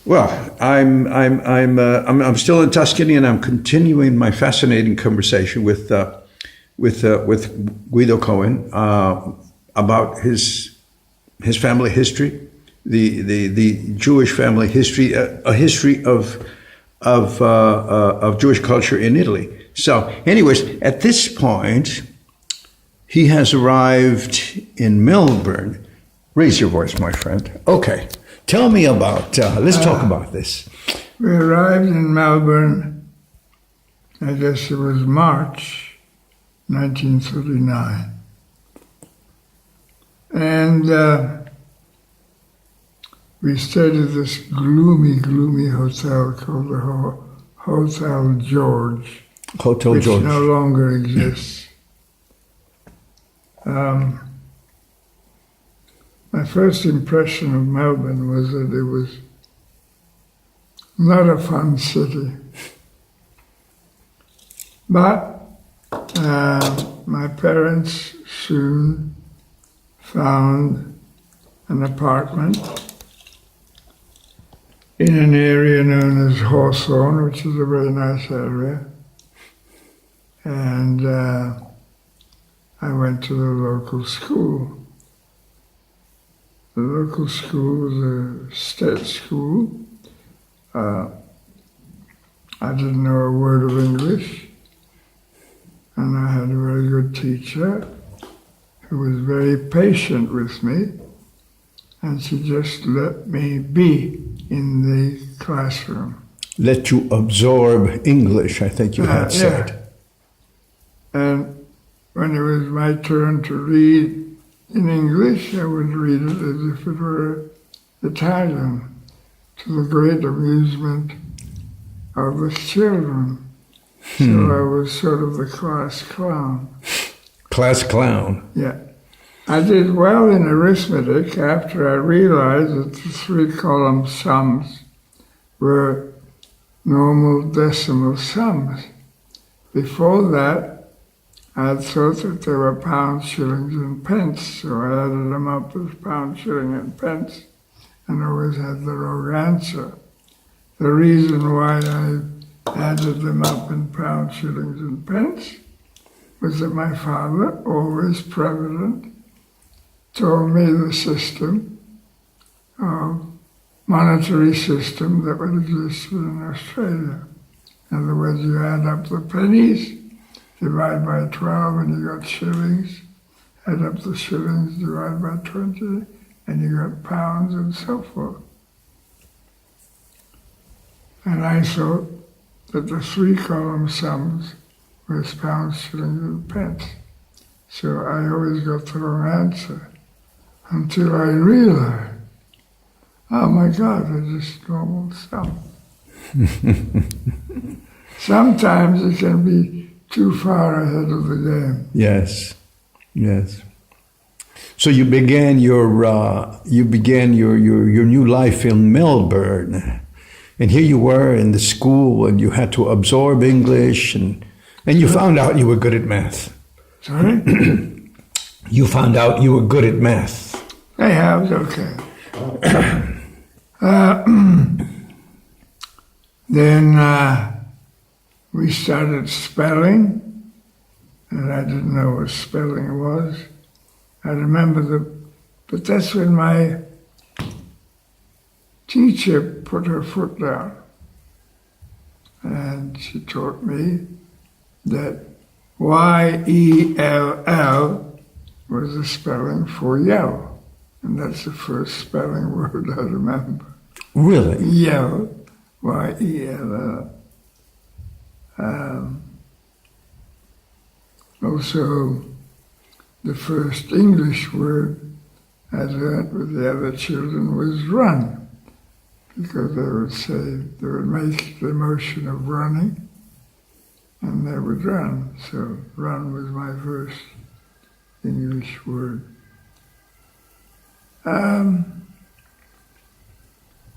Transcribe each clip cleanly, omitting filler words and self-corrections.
Well, I'm still in Tuscany, and I'm continuing my fascinating conversation with Guido Cohen about his family history, the Jewish family history, a history of Jewish culture in Italy. So, anyways, at this point, he has arrived in Melbourne. Raise your voice, my friend. Okay. Tell me about, let's talk about this. We arrived in Melbourne, I guess it was March 1939. And we stayed at this gloomy hotel called the Hotel George. Hotel which George. no longer exists. My first impression of Melbourne was that it was not a fun city. But my parents soon found an apartment in an area known as Hawthorne, which is a very nice area. And I went to the local school. The local school was a state school. I didn't know a word of English, and I had a very good teacher who was very patient with me, and she just let me be in the classroom. Let you absorb English, I think you had said. Yeah. And when it was my turn to read in English, I would read it as if it were Italian, to the great amusement of the children. So I was sort of the class clown. Class clown. Yeah. I did well in arithmetic after I realized that the three-column sums were normal decimal sums. Before that, I had thought that they were pounds, shillings, and pence, so I added them up as pound, shilling, and pence, and always had the wrong answer. The reason why I added them up in pounds, shillings, and pence was that my father, always provident, told me the system, monetary system that would exist in Australia. In other words, you add up the pennies, divide by 12 and you got shillings, add up the shillings, divide by 20, and you got pounds and so forth. And I thought that the three-column sums were pounds, shillings, and pence. So I always got the wrong answer until I realized, oh my God, they're just normal sums. Sometimes it can be too far ahead of the game. Yes, yes. So you began your new life in Melbourne, and here you were in the school, and you had to absorb English, and you found out you were good at math. Sorry? You found out you were good at math. I was okay. Then we started spelling, and I didn't know what spelling was. I remember but that's when my teacher put her foot down, and she taught me that Y-E-L-L was the spelling for yell, and that's the first spelling word I remember. Really? Yell, Y-E-L-L. Also, the first English word I learned with the other children was run, because they would make the motion of running, and they would run. So run was my first English word.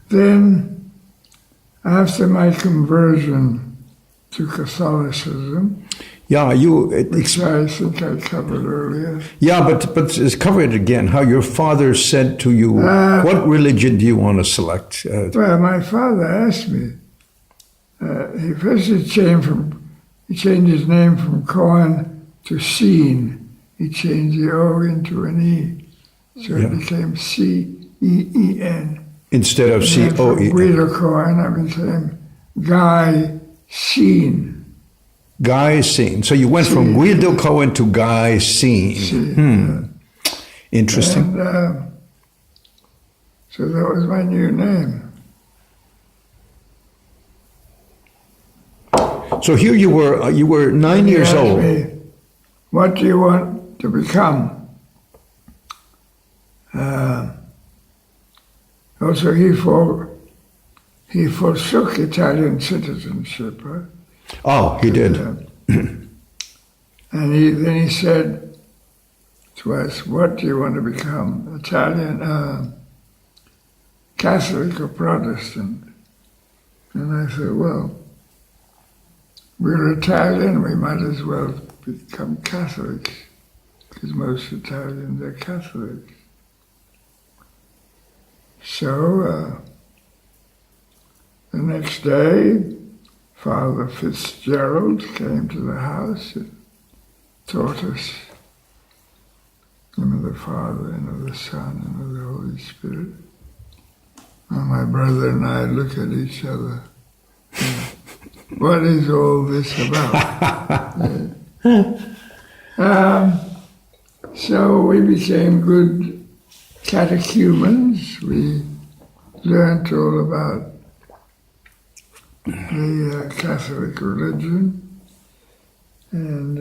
Then, after my conversion to Catholicism, Yeah, which I think I covered earlier. yeah, but it's covered again. How your father said to you, "What religion do you want to select?" Well, my father asked me. He changed his name from Cohen to Scene. He changed the O into an E, so Yeah. it became Ceen. Instead of And then from Coe. Guido Cohen, I became Guy Scene. Guy Scene. So you went from Guido Cohen to Guy Scene. Interesting. And so that was my new name. So here you were 9 years He asked old. me, what do you want to become? Also, he forsook Italian citizenship, right? Oh, he did. And then he said to us, what do you want to become? Italian, Catholic or Protestant? And I said, well, we're Italian, we might as well become Catholics, because most Italians are Catholics. So the next day, Father Fitzgerald came to the house and taught us the name of the Father and of the Son and of the Holy Spirit. And my brother and I look at each other. What is all this about? So we became good catechumens. We learned all about the Catholic religion, and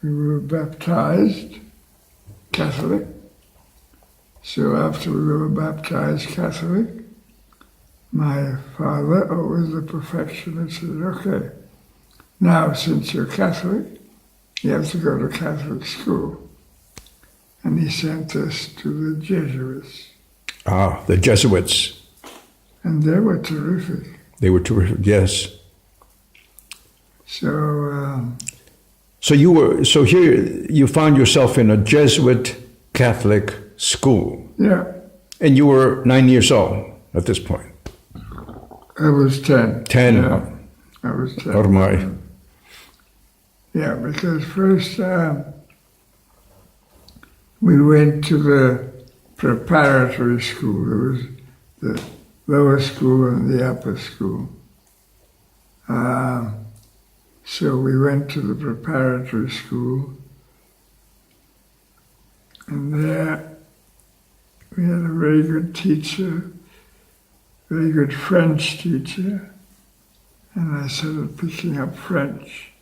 we were baptized Catholic. So after we were baptized Catholic, my father, always the perfectionist, said, okay, now since you're Catholic, you have to go to Catholic school. And he sent us to the Jesuits. Ah, the Jesuits. And they were terrific. They were terrific, yes. So So here you found yourself in a Jesuit Catholic school. yeah, And you were 9 years old at this point. I was 10. 10. Yeah, I was 10. Oh my. Yeah, because first we went to the preparatory school. There was the lower school and the upper school. So we went to the preparatory school, and there we had a very good teacher, very good French teacher, and I started picking up French.